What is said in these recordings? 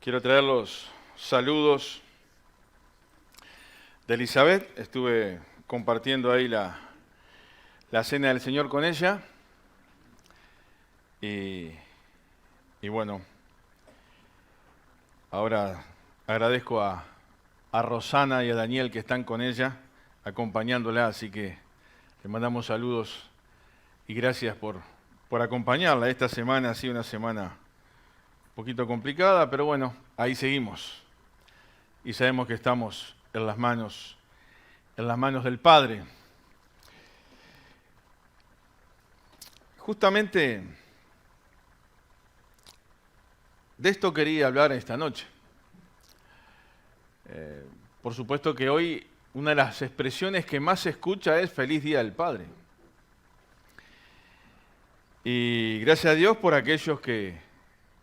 Quiero traer los saludos de Elizabeth. Estuve compartiendo ahí la cena del Señor con ella. Y bueno, ahora agradezco a Rosana y a Daniel que están con ella, acompañándola, así que le mandamos saludos y gracias por acompañarla. Esta semana ha sido una semana un poquito complicada, pero bueno, ahí seguimos. Y sabemos que estamos en las manos del Padre. Justamente de esto quería hablar esta noche. Por supuesto que hoy una de las expresiones que más se escucha es Feliz Día del Padre. Y gracias a Dios por aquellos que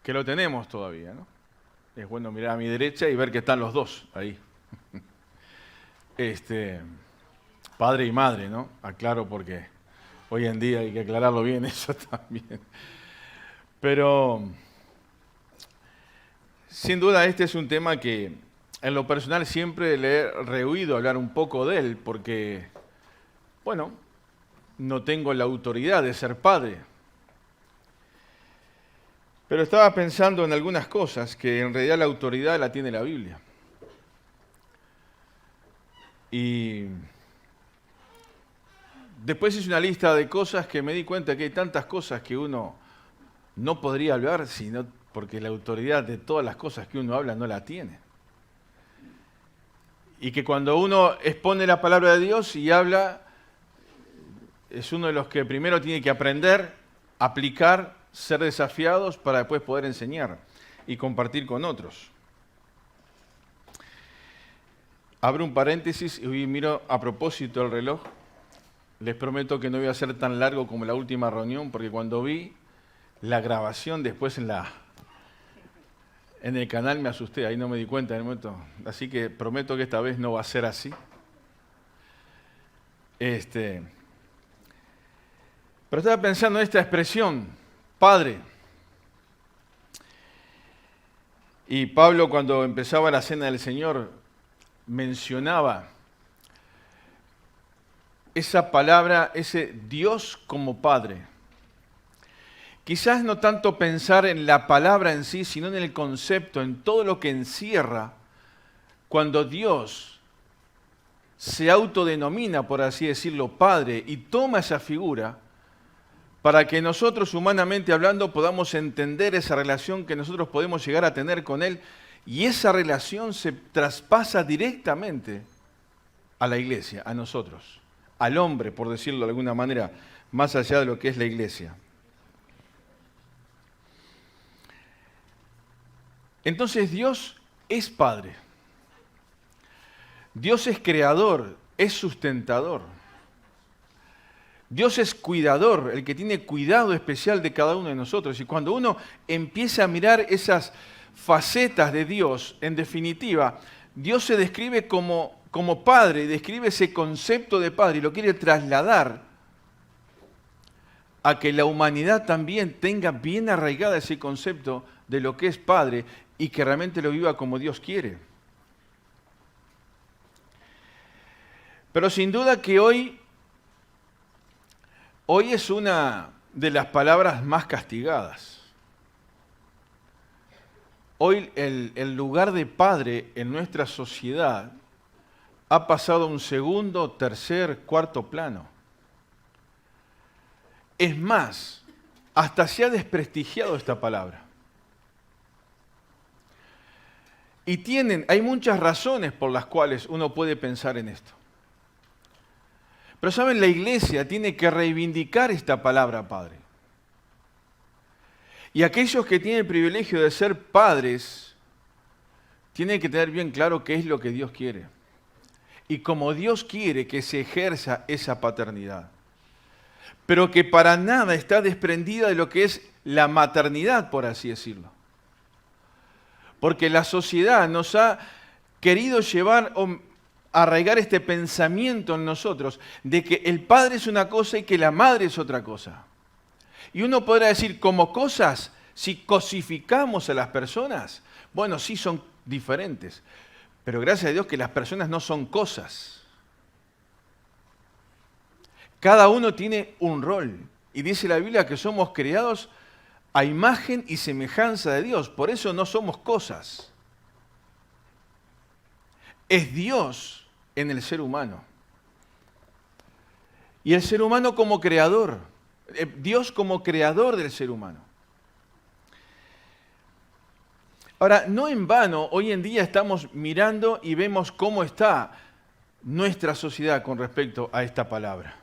lo tenemos todavía, ¿no? Es bueno mirar a mi derecha y ver que están los dos ahí. Padre y madre, ¿no? Aclaro porque hoy en día hay que aclararlo bien eso también. Pero sin duda este es un tema que en lo personal siempre le he rehuido hablar un poco de él porque, bueno, no tengo la autoridad de ser padre. Pero estaba pensando en algunas cosas que en realidad la autoridad la tiene la Biblia. Y después hice una lista de cosas que me di cuenta que hay tantas cosas que uno no podría hablar porque la autoridad de todas las cosas que uno habla no la tiene. Y que cuando uno expone la palabra de Dios y habla, es uno de los que primero tiene que aprender, aplicar, ser desafiados para después poder enseñar y compartir con otros. Abro un paréntesis y miro a propósito el reloj. Les prometo que no voy a ser tan largo como la última reunión, porque cuando vi la grabación después en el canal me asusté, ahí no me di cuenta en el momento. Así que prometo que esta vez no va a ser así. Pero estaba pensando en esta expresión, Padre. Y Pablo, cuando empezaba la cena del Señor, mencionaba esa palabra, ese Dios como Padre. Quizás no tanto pensar en la palabra en sí, sino en el concepto, en todo lo que encierra cuando Dios se autodenomina, por así decirlo, Padre, y toma esa figura para que nosotros, humanamente hablando, podamos entender esa relación que nosotros podemos llegar a tener con Él, y esa relación se traspasa directamente a la iglesia, a nosotros, al hombre, por decirlo de alguna manera, más allá de lo que es la iglesia. Entonces Dios es Padre. Dios es creador, es sustentador. Dios es cuidador, el que tiene cuidado especial de cada uno de nosotros. Y cuando uno empieza a mirar esas facetas de Dios, en definitiva, Dios se describe como Padre, describe ese concepto de Padre y lo quiere trasladar a que la humanidad también tenga bien arraigada ese concepto de lo que es Padre y que realmente lo viva como Dios quiere. Pero sin duda que hoy es una de las palabras más castigadas. Hoy el lugar de padre en nuestra sociedad ha pasado a un segundo, tercer, cuarto plano. Es más, hasta se ha desprestigiado esta palabra. Y hay muchas razones por las cuales uno puede pensar en esto. Pero saben, la iglesia tiene que reivindicar esta palabra Padre. Y aquellos que tienen el privilegio de ser padres, tienen que tener bien claro qué es lo que Dios quiere. Y como Dios quiere que se ejerza esa paternidad. Pero que para nada está desprendida de lo que es la maternidad, por así decirlo. Porque la sociedad nos ha querido llevar arraigar este pensamiento en nosotros de que el padre es una cosa y que la madre es otra cosa. Y uno podrá decir, como cosas Si cosificamos a las personas, bueno, sí son diferentes, pero gracias a Dios que las personas no son cosas. Cada uno tiene un rol. Y dice la Biblia que somos creados a imagen y semejanza de Dios. Por eso no somos cosas. Es Dios en el ser humano. Y el ser humano como creador. Dios como creador del ser humano. Ahora, no en vano, hoy en día estamos mirando y vemos cómo está nuestra sociedad con respecto a esta palabra.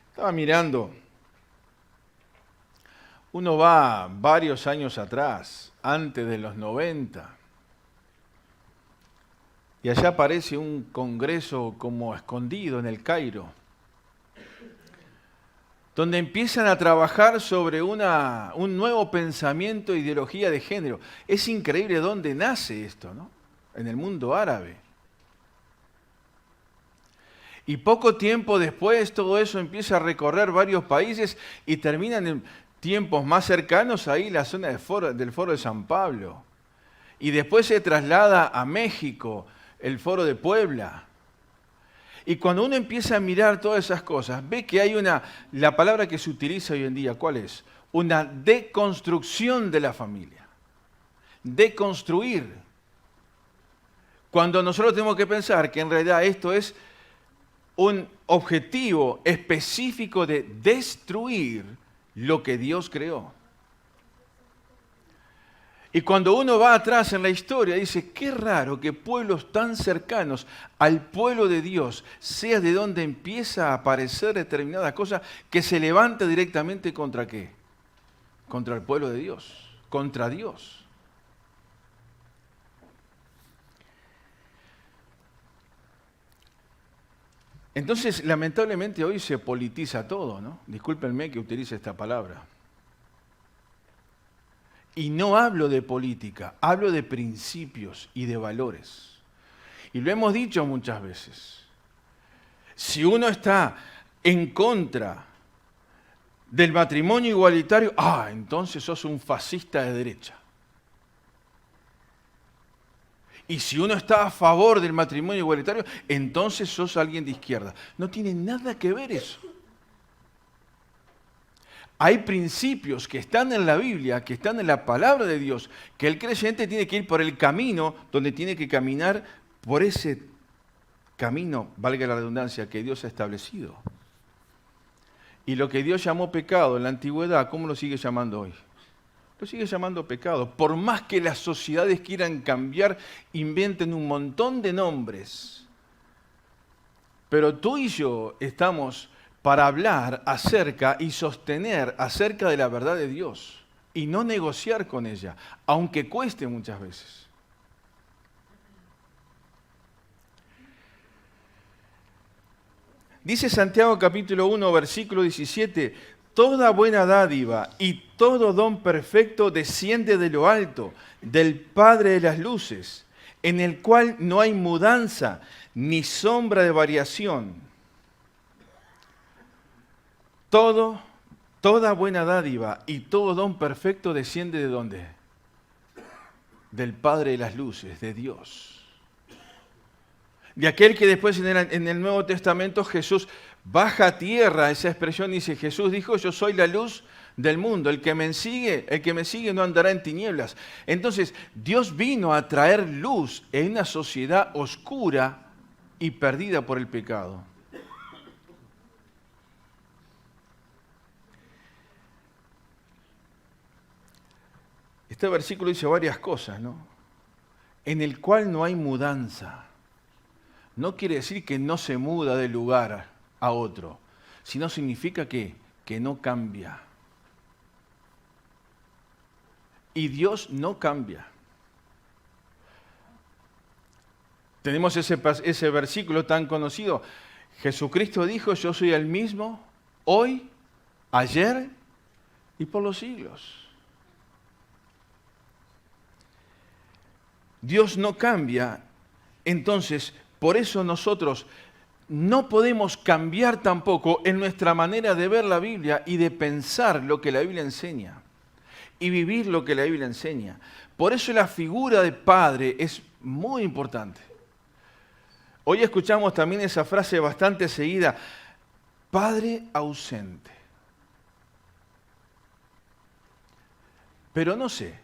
Estaba mirando, uno va varios años atrás, antes de los 90, y allá aparece un congreso como escondido en el Cairo, donde empiezan a trabajar sobre un nuevo pensamiento e ideología de género. Es increíble dónde nace esto, ¿no? En el mundo árabe. Y poco tiempo después todo eso empieza a recorrer varios países y terminan en tiempos más cercanos ahí la zona del Foro de San Pablo. Y después se traslada a México, el Foro de Puebla. Y cuando uno empieza a mirar todas esas cosas, ve que hay la palabra que se utiliza hoy en día, ¿cuál es? Una deconstrucción de la familia. Deconstruir. Cuando nosotros tenemos que pensar que en realidad esto es un objetivo específico de destruir lo que Dios creó. Y cuando uno va atrás en la historia, dice, qué raro que pueblos tan cercanos al pueblo de Dios sea de donde empieza a aparecer determinadas cosas que se levanta directamente contra ¿qué? Contra el pueblo de Dios, contra Dios. Entonces, lamentablemente hoy se politiza todo, ¿no? Discúlpenme que utilice esta palabra. Y no hablo de política, hablo de principios y de valores. Y lo hemos dicho muchas veces. Si uno está en contra del matrimonio igualitario, entonces sos un fascista de derecha. Y si uno está a favor del matrimonio igualitario, entonces sos alguien de izquierda. No tiene nada que ver eso. Hay principios que están en la Biblia, que están en la palabra de Dios, que el creyente tiene que ir por el camino donde tiene que caminar por ese camino, valga la redundancia, que Dios ha establecido. Y lo que Dios llamó pecado en la antigüedad, ¿cómo lo sigue llamando hoy? Lo sigue llamando pecado. Por más que las sociedades quieran cambiar, inventen un montón de nombres. Pero tú y yo estamos para hablar acerca y sostener acerca de la verdad de Dios y no negociar con ella, aunque cueste muchas veces. Dice Santiago capítulo 1, versículo 17, toda buena dádiva y todo don perfecto desciende de lo alto, del Padre de las luces, en el cual no hay mudanza ni sombra de variación. Toda buena dádiva y todo don perfecto desciende ¿de dónde? Del Padre de las luces, de Dios. De aquel que después en el Nuevo Testamento Jesús baja a tierra, esa expresión dice, Jesús dijo, yo soy la luz del mundo, el que me sigue no andará en tinieblas. Entonces, Dios vino a traer luz en una sociedad oscura y perdida por el pecado. Este versículo dice varias cosas, ¿no? En el cual no hay mudanza. No quiere decir que no se muda de lugar a otro, sino significa que no cambia. Y Dios no cambia. Tenemos ese versículo tan conocido. Jesucristo dijo, yo soy el mismo hoy, ayer y por los siglos. Dios no cambia, entonces, por eso nosotros no podemos cambiar tampoco en nuestra manera de ver la Biblia y de pensar lo que la Biblia enseña y vivir lo que la Biblia enseña. Por eso la figura de padre es muy importante. Hoy escuchamos también esa frase bastante seguida, padre ausente. Pero no sé,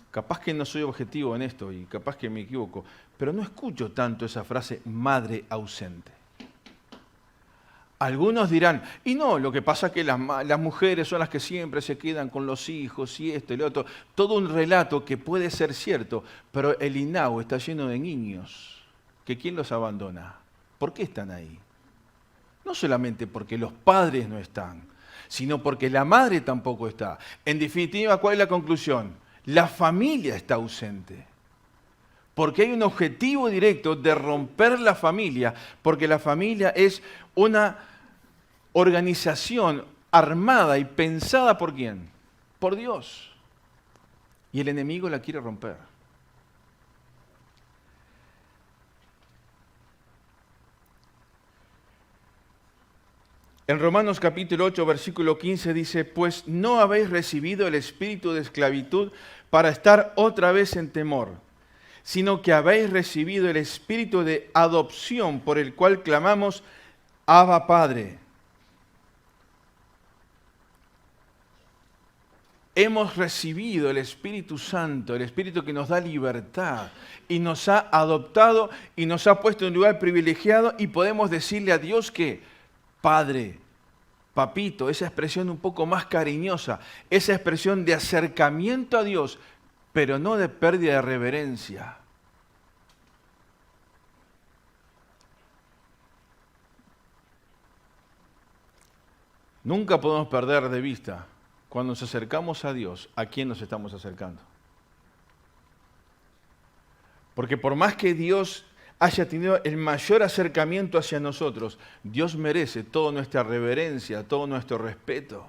capaz que no soy objetivo en esto y capaz que me equivoco, pero no escucho tanto esa frase madre ausente. Algunos dirán, y no, lo que pasa es que las mujeres son las que siempre se quedan con los hijos y esto y lo otro. Todo un relato que puede ser cierto, pero el INAU está lleno de niños. ¿Que quién los abandona? ¿Por qué están ahí? No solamente porque los padres no están, sino porque la madre tampoco está. En definitiva, ¿cuál es la conclusión? La familia está ausente. Porque hay un objetivo directo de romper la familia, porque la familia es una organización armada y pensada ¿por quién? Por Dios. Y el enemigo la quiere romper. En Romanos capítulo 8, versículo 15 dice, pues no habéis recibido el espíritu de esclavitud para estar otra vez en temor, sino que habéis recibido el espíritu de adopción por el cual clamamos, Abba Padre. Hemos recibido el Espíritu Santo, el Espíritu que nos da libertad y nos ha adoptado y nos ha puesto en un lugar privilegiado y podemos decirle a Dios que, Padre, papito, esa expresión un poco más cariñosa, esa expresión de acercamiento a Dios, pero no de pérdida de reverencia. Nunca podemos perder de vista, cuando nos acercamos a Dios, ¿a quién nos estamos acercando? Porque por más que Dios haya tenido el mayor acercamiento hacia nosotros, Dios merece toda nuestra reverencia, todo nuestro respeto.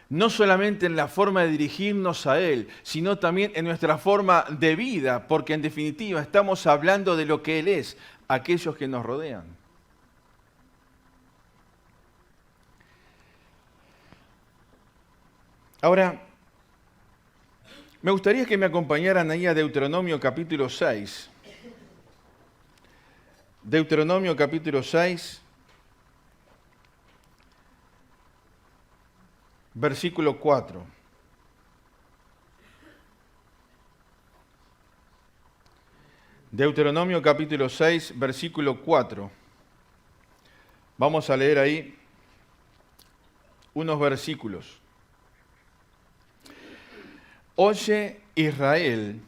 No solamente en la forma de dirigirnos a Él, sino también en nuestra forma de vida, porque en definitiva estamos hablando de lo que Él es, aquellos que nos rodean. Ahora, me gustaría que me acompañaran ahí a Deuteronomio capítulo 6. Deuteronomio capítulo 6, versículo 4. Deuteronomio capítulo 6, versículo 4. Vamos a leer ahí unos versículos. Oye Israel,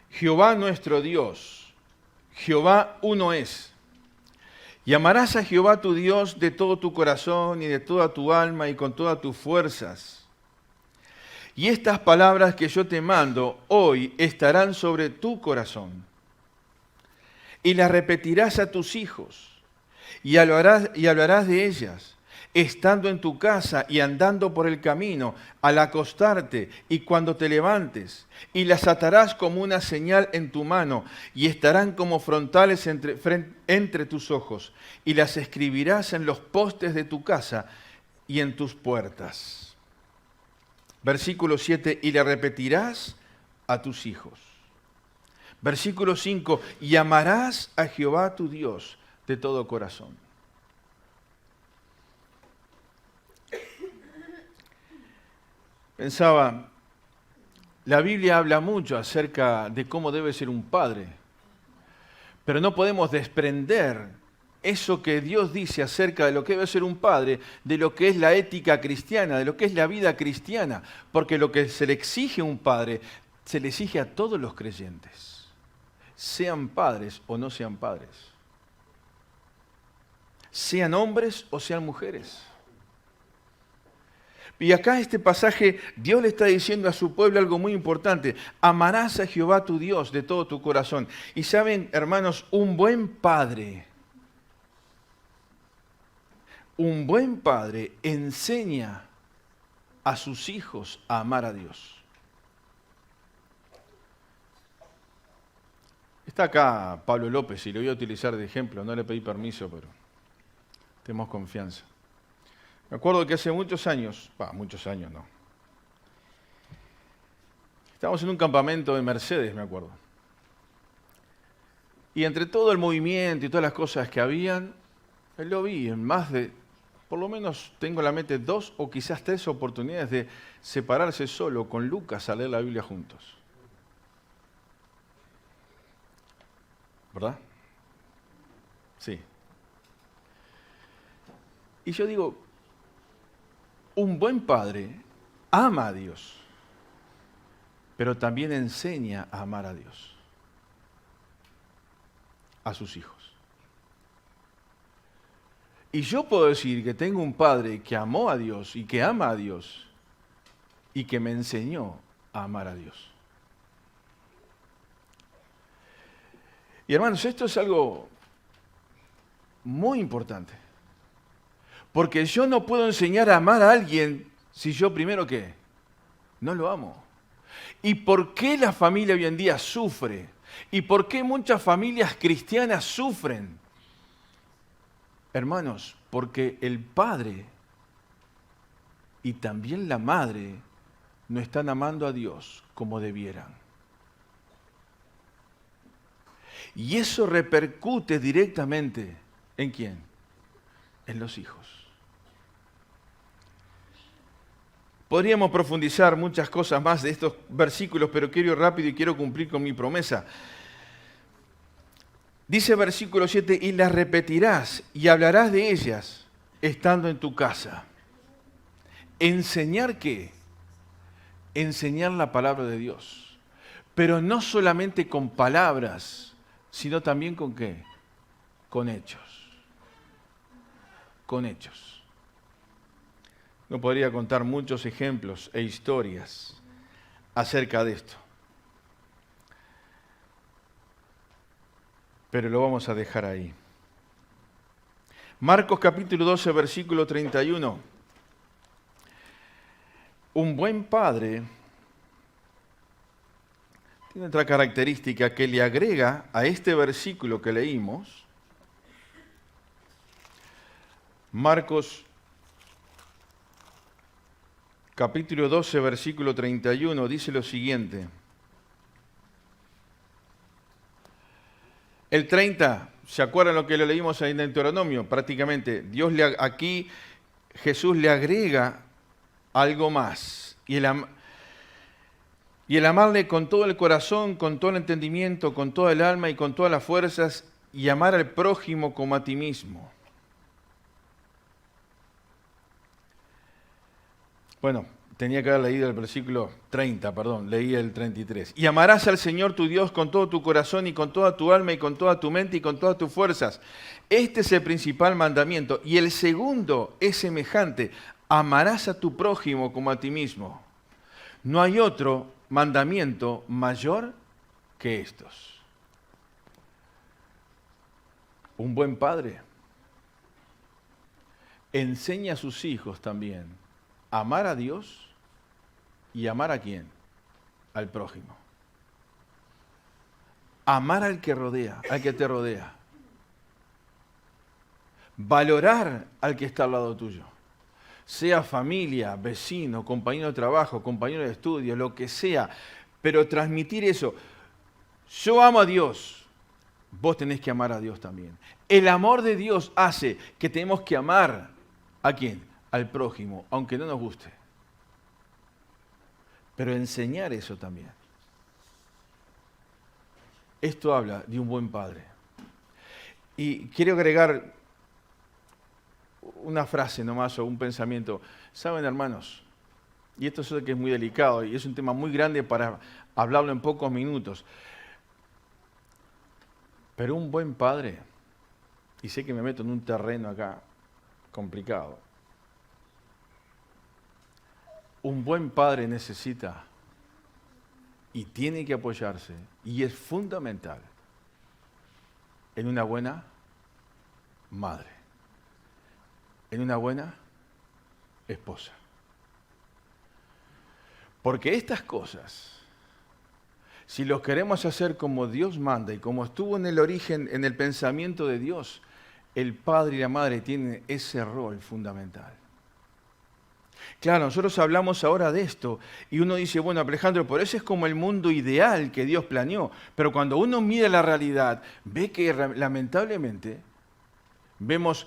Jehová nuestro Dios, Jehová uno es. Y amarás a Jehová tu Dios de todo tu corazón y de toda tu alma y con todas tus fuerzas. Y estas palabras que yo te mando hoy estarán sobre tu corazón. Y las repetirás a tus hijos y hablarás de ellas, estando en tu casa y andando por el camino, al acostarte y cuando te levantes, y las atarás como una señal en tu mano, y estarán como frontales entre tus ojos, y las escribirás en los postes de tu casa y en tus puertas. Versículo 7, y le repetirás a tus hijos. Versículo 5, y amarás a Jehová tu Dios de todo corazón. Pensaba, la Biblia habla mucho acerca de cómo debe ser un padre, pero no podemos desprender eso que Dios dice acerca de lo que debe ser un padre, de lo que es la ética cristiana, de lo que es la vida cristiana, porque lo que se le exige a un padre, se le exige a todos los creyentes, sean padres o no sean padres, sean hombres o sean mujeres. Y acá este pasaje, Dios le está diciendo a su pueblo algo muy importante. Amarás a Jehová tu Dios de todo tu corazón. Y saben, hermanos, un buen padre enseña a sus hijos a amar a Dios. Está acá Pablo López y lo voy a utilizar de ejemplo, no le pedí permiso, pero tenemos confianza. Me acuerdo que hace muchos años no, estábamos en un campamento en Mercedes, me acuerdo. Y entre todo el movimiento y todas las cosas que habían, lo vi en más de, por lo menos tengo en la mente 2 o quizás 3 oportunidades de separarse solo con Lucas a leer la Biblia juntos. ¿Verdad? Sí. Y yo digo, un buen padre ama a Dios, pero también enseña a amar a Dios, a sus hijos. Y yo puedo decir que tengo un padre que amó a Dios y que ama a Dios y que me enseñó a amar a Dios. Y hermanos, esto es algo muy importante. Porque yo no puedo enseñar a amar a alguien si yo primero, ¿qué? No lo amo. ¿Y por qué la familia hoy en día sufre? ¿Y por qué muchas familias cristianas sufren? Hermanos, porque el padre y también la madre no están amando a Dios como debieran. Y eso repercute directamente ¿en quién? En los hijos. Podríamos profundizar muchas cosas más de estos versículos, pero quiero ir rápido y quiero cumplir con mi promesa. Dice versículo 7, y las repetirás y hablarás de ellas estando en tu casa. ¿Enseñar qué? Enseñar la palabra de Dios. Pero no solamente con palabras, sino también con qué? Con hechos. Con hechos. No podría contar muchos ejemplos e historias acerca de esto. Pero lo vamos a dejar ahí. Marcos capítulo 12, versículo 31. Un buen padre tiene otra característica que le agrega a este versículo que leímos. Marcos capítulo 12, versículo 31 dice lo siguiente. El 30, ¿se acuerdan lo que lo leímos en Deuteronomio? Prácticamente, aquí Jesús le agrega algo más. Y el amarle con todo el corazón, con todo el entendimiento, con toda el alma y con todas las fuerzas, y amar al prójimo como a ti mismo. Bueno, tenía que haber leído el versículo 30, leí el 33. Y amarás al Señor tu Dios con todo tu corazón y con toda tu alma y con toda tu mente y con todas tus fuerzas. Este es el principal mandamiento. Y el segundo es semejante. Amarás a tu prójimo como a ti mismo. No hay otro mandamiento mayor que estos. Un buen padre enseña a sus hijos también a amar a Dios y amar a quién? Al prójimo. Amar al que rodea, al que te rodea. Valorar al que está al lado tuyo. Sea familia, vecino, compañero de trabajo, compañero de estudio, lo que sea. Pero transmitir eso. Yo amo a Dios. Vos tenés que amar a Dios también. El amor de Dios hace que tenemos que amar ¿a quién? Al prójimo, aunque no nos guste. Pero enseñar eso también. Esto habla de un buen padre. Y quiero agregar una frase nomás o un pensamiento. Saben, hermanos, y esto es algo que es muy delicado y es un tema muy grande para hablarlo en pocos minutos. Pero un buen padre, y sé que me meto en un terreno acá complicado, un buen padre necesita y tiene que apoyarse, y es fundamental, en una buena madre, en una buena esposa. Porque estas cosas si los queremos hacer como Dios manda y como estuvo en el origen, en el pensamiento de Dios, el padre y la madre tienen ese rol fundamental. Claro, nosotros hablamos ahora de esto y uno dice, bueno, Alejandro, por eso es como el mundo ideal que Dios planeó. Pero cuando uno mira la realidad, ve que lamentablemente vemos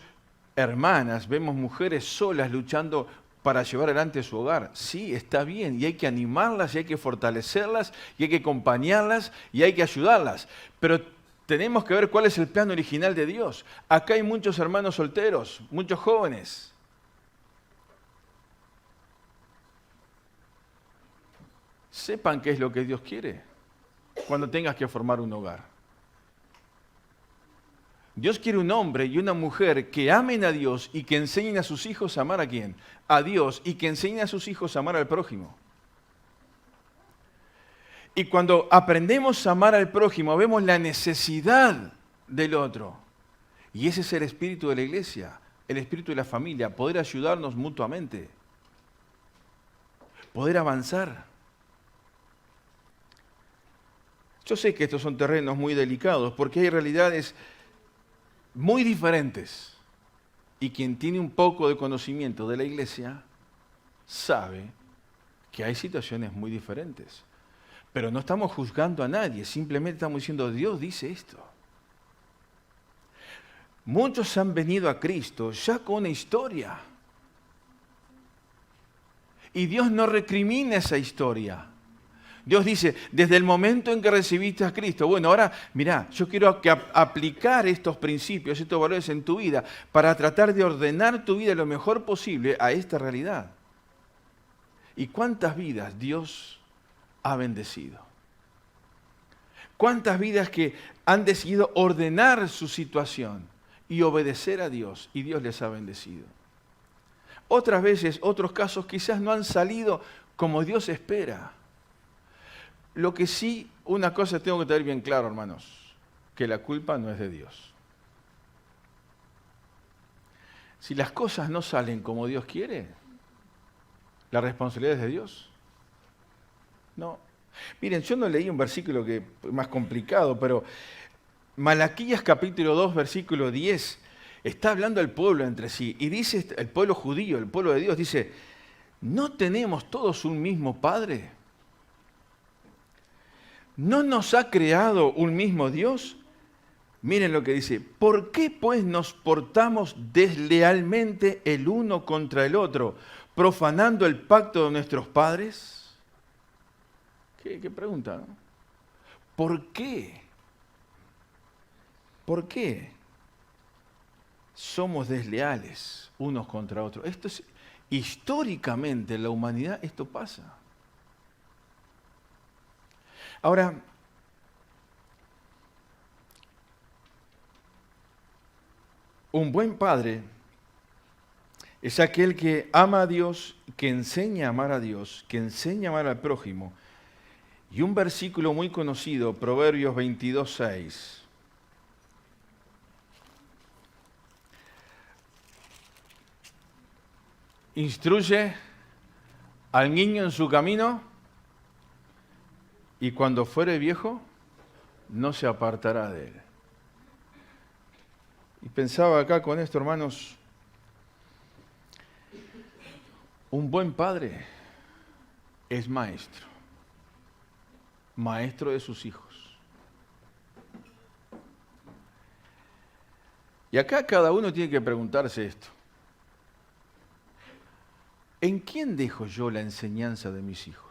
hermanas, vemos mujeres solas luchando para llevar adelante su hogar. Sí, está bien, y hay que animarlas, y hay que fortalecerlas, y hay que acompañarlas, y hay que ayudarlas. Pero tenemos que ver cuál es el plan original de Dios. Acá hay muchos hermanos solteros, muchos jóvenes. Sepan qué es lo que Dios quiere cuando tengas que formar un hogar. Dios quiere un hombre y una mujer que amen a Dios y que enseñen a sus hijos a amar a quién? A Dios, y que enseñen a sus hijos a amar al prójimo. Y cuando aprendemos a amar al prójimo, vemos la necesidad del otro. Y ese es el espíritu de la iglesia, el espíritu de la familia, poder ayudarnos mutuamente, poder avanzar. Yo sé que estos son terrenos muy delicados porque hay realidades muy diferentes. Y quien tiene un poco de conocimiento de la iglesia sabe que hay situaciones muy diferentes. Pero no estamos juzgando a nadie, simplemente estamos diciendo, Dios dice esto. Muchos han venido a Cristo ya con una historia. Y Dios no recrimina esa historia. Dios dice, desde el momento en que recibiste a Cristo, bueno, ahora, mirá, yo quiero aplicar estos principios, estos valores en tu vida para tratar de ordenar tu vida lo mejor posible a esta realidad. ¿Y cuántas vidas Dios ha bendecido? ¿Cuántas vidas que han decidido ordenar su situación y obedecer a Dios y Dios les ha bendecido? Otras veces, otros casos quizás no han salido como Dios espera. Lo que sí, una cosa tengo que tener bien claro, hermanos, que la culpa no es de Dios. Si las cosas no salen como Dios quiere, ¿la responsabilidad es de Dios? No. Miren, yo no leí un versículo que es más complicado, pero Malaquías capítulo 2, versículo 10, está hablando el pueblo entre sí, y dice, el pueblo judío, el pueblo de Dios, dice, ¿no tenemos todos un mismo Padre? ¿No nos ha creado un mismo Dios? Miren lo que dice. ¿Por qué pues nos portamos deslealmente el uno contra el otro, profanando el pacto de nuestros padres? ¿Qué pregunta, no? ¿Por qué? ¿Por qué somos desleales unos contra otros? Esto es, históricamente en la humanidad esto pasa. Ahora, un buen padre es aquel que ama a Dios, que enseña a amar a Dios, que enseña a amar al prójimo. Y un versículo muy conocido, Proverbios 22:6. Instruye al niño en su camino, y cuando fuere viejo, no se apartará de él. Y pensaba acá con esto, hermanos, un buen padre es maestro, maestro de sus hijos. Y acá cada uno tiene que preguntarse esto. ¿En quién dejo yo la enseñanza de mis hijos?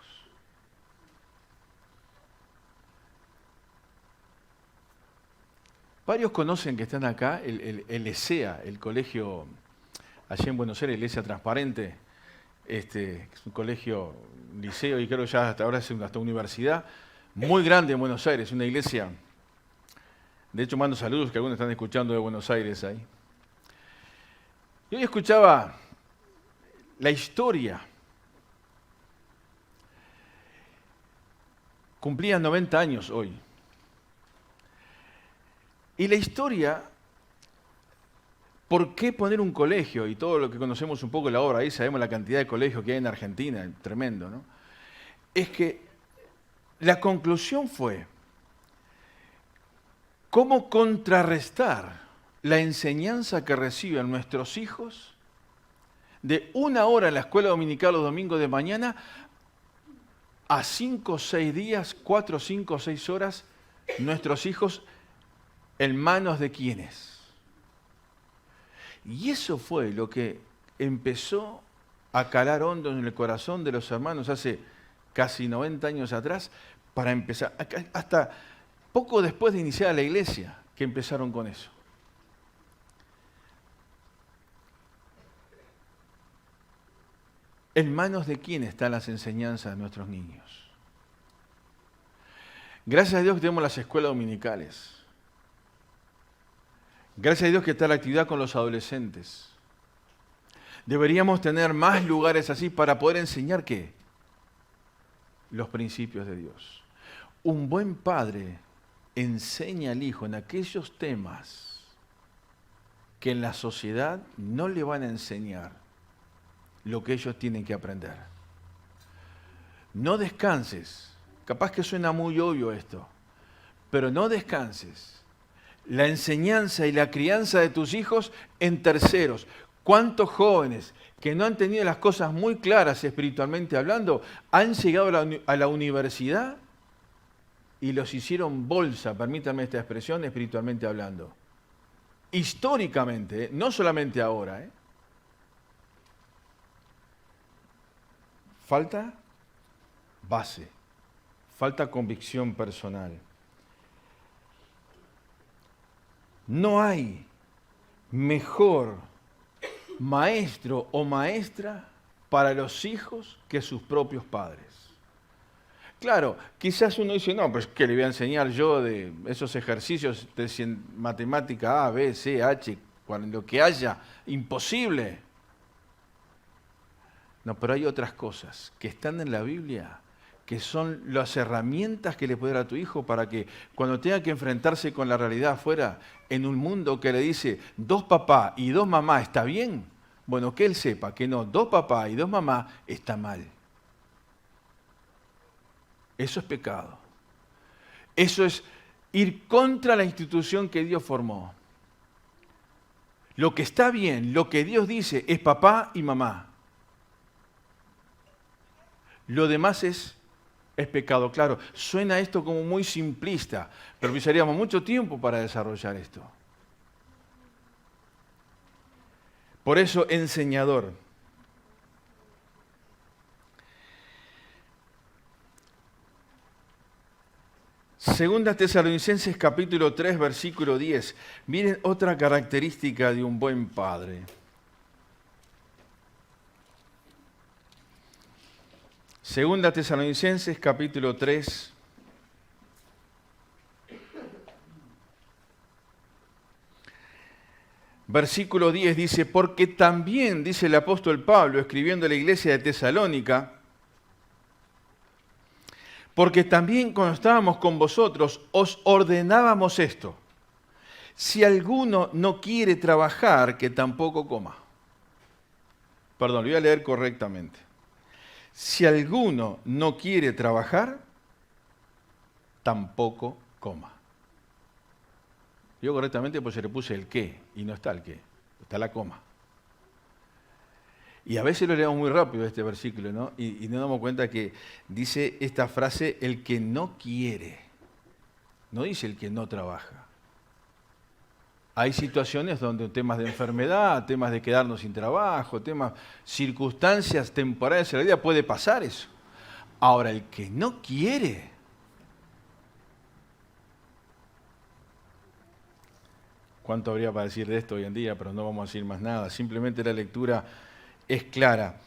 Varios conocen que están acá el ESEA, el colegio allá en Buenos Aires, el ESEA Transparente, es un colegio, un liceo, y creo que ya hasta ahora es hasta universidad, muy grande en Buenos Aires, una iglesia. De hecho, mando saludos que algunos están escuchando de Buenos Aires ahí. Y hoy escuchaba la historia. Cumplían 90 años hoy. Y la historia, ¿por qué poner un colegio? Y todo lo que conocemos un poco de la obra, ahí sabemos la cantidad de colegios que hay en Argentina, tremendo, ¿no? Es que la conclusión fue cómo contrarrestar la enseñanza que reciben nuestros hijos de 1 hora en la escuela dominical los domingos de mañana a 5 o 6 días, 4, 5 o 6 horas, nuestros hijos en manos de quiénes. Y eso fue lo que empezó a calar hondo en el corazón de los hermanos hace casi 90 años atrás, para empezar, hasta poco después de iniciar la iglesia, que empezaron con eso. ¿En manos de quién están las enseñanzas de nuestros niños? Gracias a Dios que tenemos las escuelas dominicales. Gracias a Dios que está la actividad con los adolescentes. Deberíamos tener más lugares así para poder enseñar ¿qué? Los principios de Dios. Un buen padre enseña al hijo en aquellos temas que en la sociedad no le van a enseñar lo que ellos tienen que aprender. No descanses, capaz que suena muy obvio esto, pero no descanses la enseñanza y la crianza de tus hijos en terceros. ¿Cuántos jóvenes que no han tenido las cosas muy claras espiritualmente hablando han llegado a la universidad y los hicieron bolsa, permítanme esta expresión, espiritualmente hablando? Históricamente, no solamente ahora. Falta base, falta convicción personal. No hay mejor maestro o maestra para los hijos que sus propios padres. Claro, quizás uno dice, no, pues ¿qué le voy a enseñar yo de esos ejercicios de matemática A, B, C, H, lo que haya? Imposible. No, pero hay otras cosas que están en la Biblia, que son las herramientas que le puede dar a tu hijo para que cuando tenga que enfrentarse con la realidad afuera, en un mundo que le dice 2 papás y 2 mamás está bien, bueno, que él sepa que no, 2 papás y 2 mamás está mal. Eso es pecado. Eso es ir contra la institución que Dios formó. Lo que está bien, lo que Dios dice es papá y mamá. Lo demás es pecado. Claro, suena esto como muy simplista, pero precisaríamos mucho tiempo para desarrollar esto. Por eso, enseñador. Segunda Tesalonicenses capítulo 3, versículo 10. Miren otra característica de un buen padre. Segunda Tesalonicenses capítulo 3. Versículo 10 dice, porque también, dice el apóstol Pablo, escribiendo a la iglesia de Tesalónica, porque también cuando estábamos con vosotros os ordenábamos esto, si alguno no quiere trabajar, que tampoco coma. Perdón, lo voy a leer correctamente. Si alguno no quiere trabajar, tampoco coma. Yo correctamente pues se le puse el qué, y no está el qué, está la coma. Y a veces lo leemos muy rápido este versículo, ¿no? Y nos damos cuenta que dice esta frase, el que no quiere, no dice el que no trabaja. Hay situaciones donde temas de enfermedad, temas de quedarnos sin trabajo, circunstancias temporales en la vida, puede pasar eso. Ahora, el que no quiere, ¿cuánto habría para decir de esto hoy en día? Pero no vamos a decir más nada, simplemente la lectura es clara.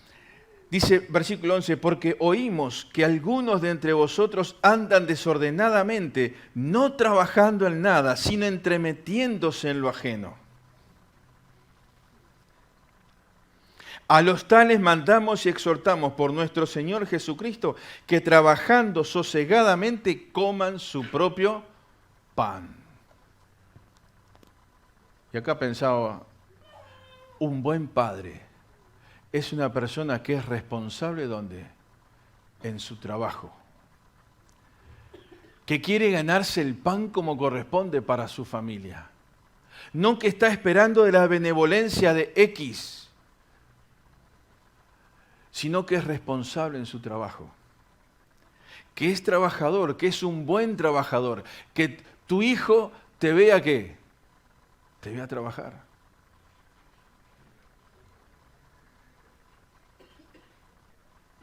Dice, versículo 11, porque oímos que algunos de entre vosotros andan desordenadamente, no trabajando en nada, sino entremetiéndose en lo ajeno. A los tales mandamos y exhortamos por nuestro Señor Jesucristo que trabajando sosegadamente coman su propio pan. Y acá pensaba, un buen padre es una persona que es responsable, ¿dónde? En su trabajo. que quiere ganarse el pan como corresponde para su familia. No que está esperando de la benevolencia de X, sino que es responsable en su trabajo. Que es trabajador, que es un buen trabajador. Que tu hijo te vea ¿qué? Te vea trabajar.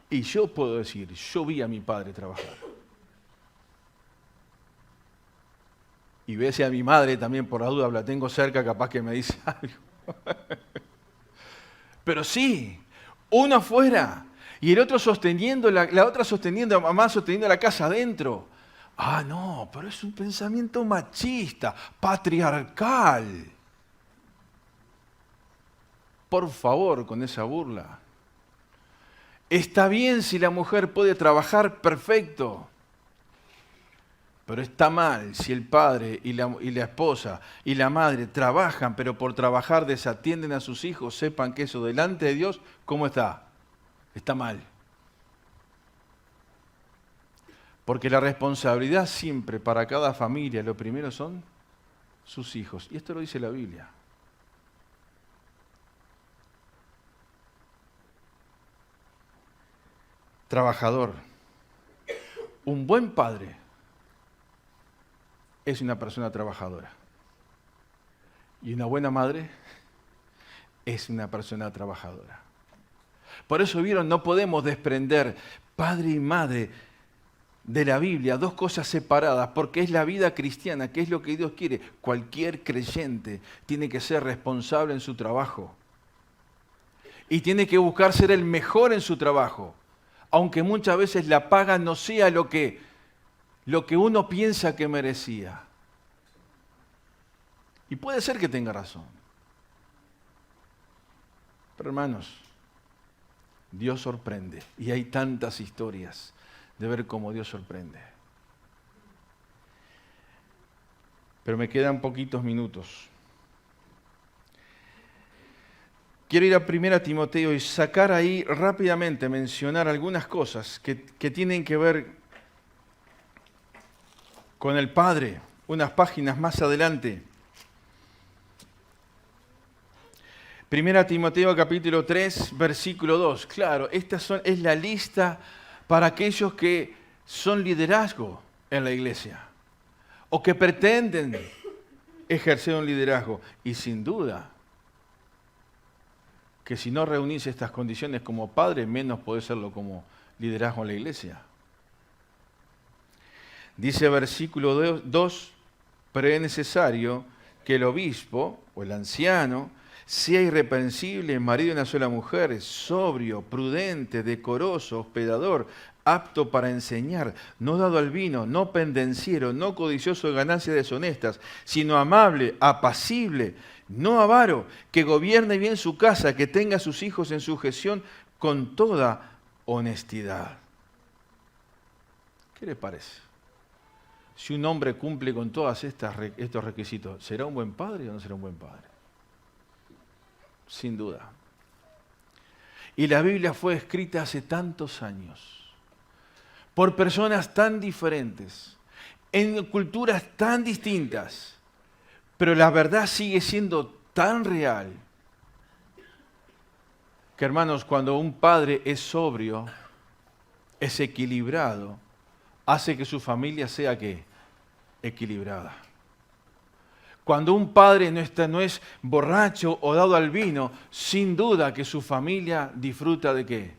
Y yo puedo decir, yo vi a mi padre trabajar. Y ves a mi madre también, por la duda, la tengo cerca, capaz que me dice algo. Pero sí, uno afuera y el otro sosteniendo, la otra sosteniendo, mamá sosteniendo la casa adentro. Ah, no, pero es un pensamiento machista, patriarcal. Por favor, con esa burla. Está bien si la mujer puede trabajar, perfecto. Pero está mal si el padre y la esposa y la madre trabajan, pero por trabajar desatienden a sus hijos. Sepan que eso delante de Dios, ¿cómo está? Está mal. Porque la responsabilidad siempre para cada familia, lo primero son sus hijos. Y esto lo dice la Biblia. Trabajador. Un buen padre es una persona trabajadora. Y una buena madre es una persona trabajadora. Por eso, vieron, no podemos desprender padre y madre de la Biblia, dos cosas separadas, porque es la vida cristiana, que es lo que Dios quiere. Cualquier creyente tiene que ser responsable en su trabajo. Y tiene que buscar ser el mejor en su trabajo, aunque muchas veces la paga no sea lo que uno piensa que merecía. Y puede ser que tenga razón. Pero hermanos, Dios sorprende. Y hay tantas historias de ver cómo Dios sorprende. Pero me quedan poquitos minutos. Quiero ir a 1 Timoteo y sacar ahí rápidamente, mencionar algunas cosas que tienen que ver con el Padre, unas páginas más adelante. 1 Timoteo capítulo 3, versículo 2. Claro, esta es la lista para aquellos que son liderazgo en la iglesia o que pretenden ejercer un liderazgo. Y sin duda, que si no reunís estas condiciones como padre, menos podés serlo como liderazgo en la iglesia. Dice versículo 2, pero es necesario que el obispo o el anciano sea irreprensible, marido de una sola mujer, sobrio, prudente, decoroso, hospedador, apto para enseñar, no dado al vino, no pendenciero, no codicioso de ganancias deshonestas, sino amable, apacible, no avaro, que gobierne bien su casa, que tenga a sus hijos en sujeción con toda honestidad. ¿Qué le parece? Si un hombre cumple con todos estos requisitos, ¿será un buen padre o no será un buen padre? Sin duda. Y la Biblia fue escrita hace tantos años, por personas tan diferentes, en culturas tan distintas, pero la verdad sigue siendo tan real, que hermanos, cuando un padre es sobrio, es equilibrado, hace que su familia sea ¿qué? Equilibrada. Cuando un padre no es borracho o dado al vino, sin duda que su familia disfruta de ¿qué?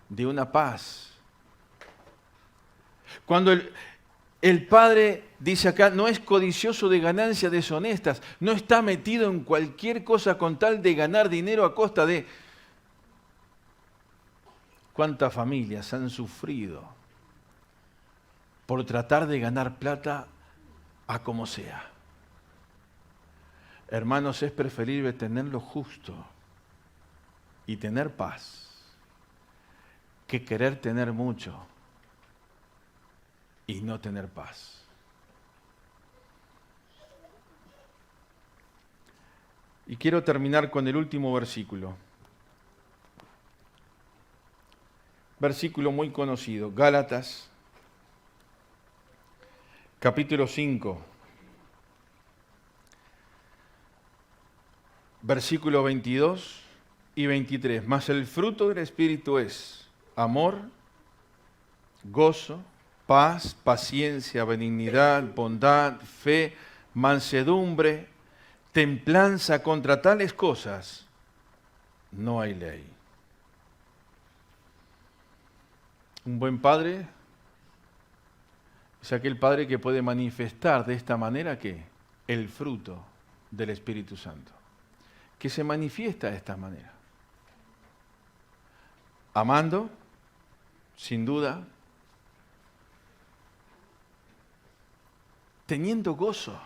De una paz. Cuando el padre, dice acá, no es codicioso de ganancias deshonestas, no está metido en cualquier cosa con tal de ganar dinero a costa de... ¿Cuántas familias han sufrido por tratar de ganar plata a como sea? Hermanos, es preferible tener lo justo y tener paz que querer tener mucho y no tener paz. Y quiero terminar con el último versículo. Versículo muy conocido, Gálatas, capítulo 5, versículo 22 y 23. Mas el fruto del Espíritu es amor, gozo, paz, paciencia, benignidad, bondad, fe, mansedumbre, templanza. Contra tales cosas no hay ley. Un buen padre es aquel padre que puede manifestar de esta manera que el fruto del Espíritu Santo, que se manifiesta de esta manera. Amando, sin duda, teniendo gozo.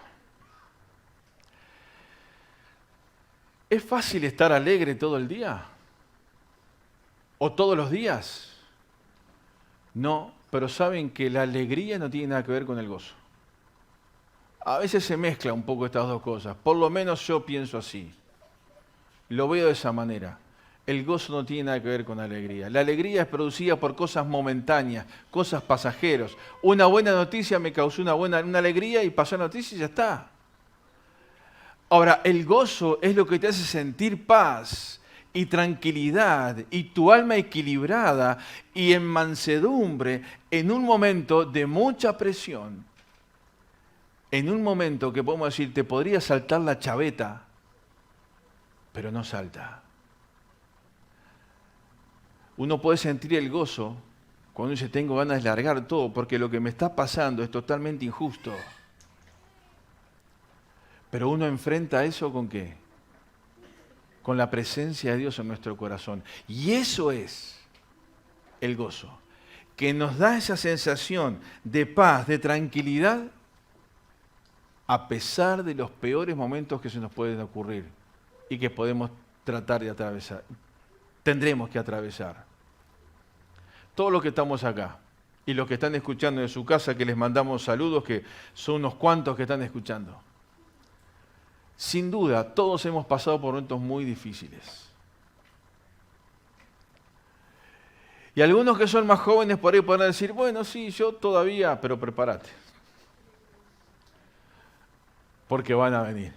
¿Es fácil estar alegre todo el día? ¿O todos los días? No, pero saben que la alegría no tiene nada que ver con el gozo. A veces se mezcla un poco estas dos cosas, por lo menos yo pienso así. Lo veo de esa manera. El gozo no tiene nada que ver con la alegría. La alegría es producida por cosas momentáneas, cosas pasajeros. Una buena noticia me causó una alegría y pasó la noticia y ya está. Ahora, el gozo es lo que te hace sentir paz y tranquilidad y tu alma equilibrada y en mansedumbre en un momento de mucha presión. En un momento que podemos decir, te podría saltar la chaveta, pero no salta. Uno puede sentir el gozo cuando dice, tengo ganas de largar todo, porque lo que me está pasando es totalmente injusto. Pero uno enfrenta eso ¿con qué? Con la presencia de Dios en nuestro corazón. Y eso es el gozo, que nos da esa sensación de paz, de tranquilidad, a pesar de los peores momentos que se nos pueden ocurrir y que podemos tratar de atravesar. Tendremos que atravesar. Todos los que estamos acá y los que están escuchando en su casa, que les mandamos saludos, que son unos cuantos que están escuchando. Sin duda, todos hemos pasado por momentos muy difíciles. Y algunos que son más jóvenes por ahí podrán decir, bueno, sí, yo todavía, pero prepárate. Porque van a venir.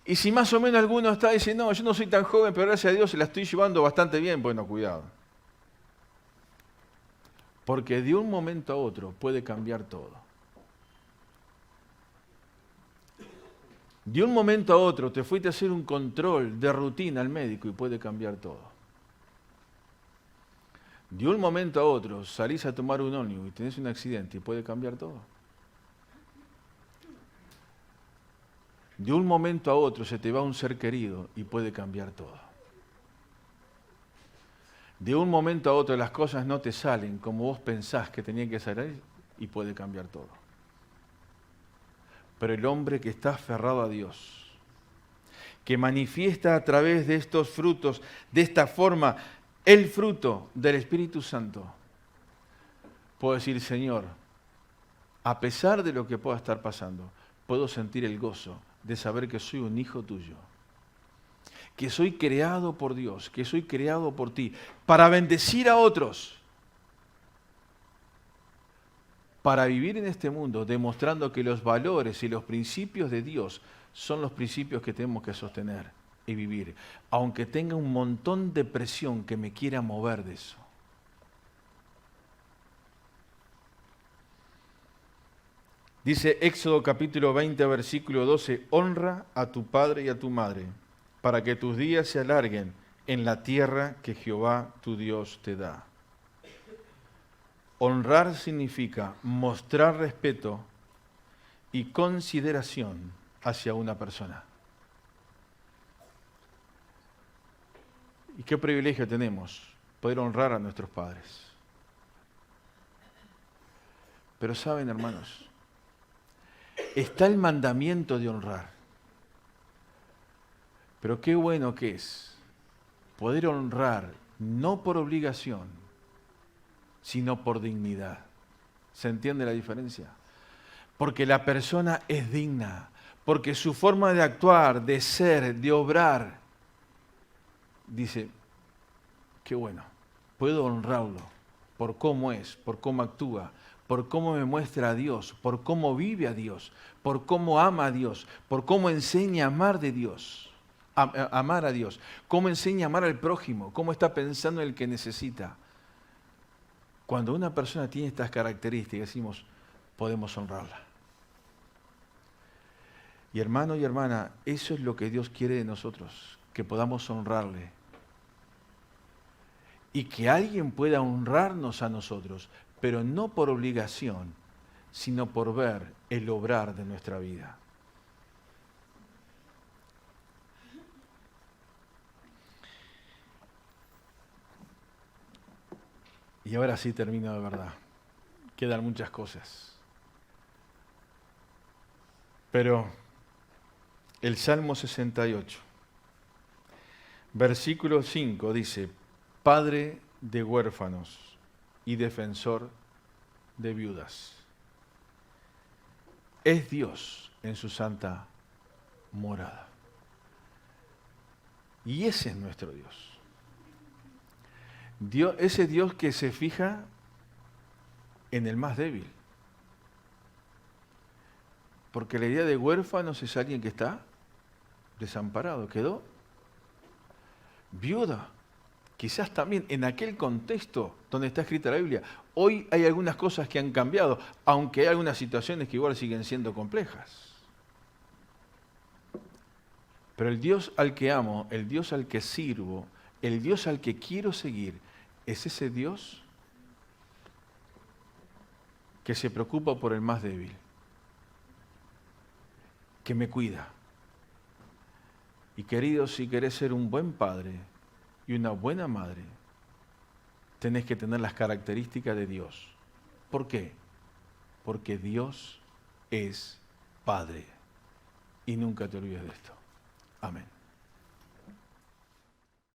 Y si más o menos alguno está diciendo, no, yo no soy tan joven, pero gracias a Dios se la estoy llevando bastante bien, bueno, cuidado. Porque de un momento a otro puede cambiar todo. De un momento a otro te fuiste a hacer un control de rutina al médico y puede cambiar todo. De un momento a otro salís a tomar un ómnibus y tenés un accidente y puede cambiar todo. De un momento a otro se te va un ser querido y puede cambiar todo. De un momento a otro las cosas no te salen como vos pensás que tenían que salir y puede cambiar todo. Pero el hombre que está aferrado a Dios, que manifiesta a través de estos frutos, de esta forma, el fruto del Espíritu Santo, puede decir, Señor, a pesar de lo que pueda estar pasando, puedo sentir el gozo de saber que soy un hijo tuyo, que soy creado por Dios, que soy creado por ti, para bendecir a otros, para vivir en este mundo demostrando que los valores y los principios de Dios son los principios que tenemos que sostener y vivir, aunque tenga un montón de presión que me quiera mover de eso. Dice Éxodo capítulo 20, versículo 12, honra a tu padre y a tu madre, para que tus días se alarguen en la tierra que Jehová tu Dios te da. Honrar significa mostrar respeto y consideración hacia una persona. Y qué privilegio tenemos poder honrar a nuestros padres. Pero saben, hermanos, está el mandamiento de honrar. Pero qué bueno que es poder honrar no por obligación, sino por dignidad. ¿Se entiende la diferencia? Porque la persona es digna, porque su forma de actuar, de ser, de obrar, dice, qué bueno, puedo honrarlo por cómo es, por cómo actúa, por cómo me muestra a Dios, por cómo vive a Dios, por cómo ama a Dios, por cómo enseña a amar de Dios, amar a Dios, cómo enseña a amar al prójimo, cómo está pensando en el que necesita. Cuando una persona tiene estas características, decimos, podemos honrarla. Y hermano y hermana, eso es lo que Dios quiere de nosotros, que podamos honrarle. Y que alguien pueda honrarnos a nosotros, pero no por obligación, sino por ver el obrar de nuestra vida. Y ahora sí termino de verdad. Quedan muchas cosas. Pero el Salmo 68, versículo 5 dice, Padre de huérfanos y defensor de viudas. Es Dios en su santa morada. Y ese es nuestro Dios. Ese Dios que se fija en el más débil. Porque la idea de huérfanos es alguien que está desamparado, quedó viuda. Quizás también en aquel contexto donde está escrita la Biblia, hoy hay algunas cosas que han cambiado, aunque hay algunas situaciones que igual siguen siendo complejas. Pero el Dios al que amo, el Dios al que sirvo, el Dios al que quiero seguir, es ese Dios que se preocupa por el más débil, que me cuida. Y querido, si querés ser un buen padre y una buena madre, tenés que tener las características de Dios. ¿Por qué? Porque Dios es Padre. Y nunca te olvides de esto. Amén.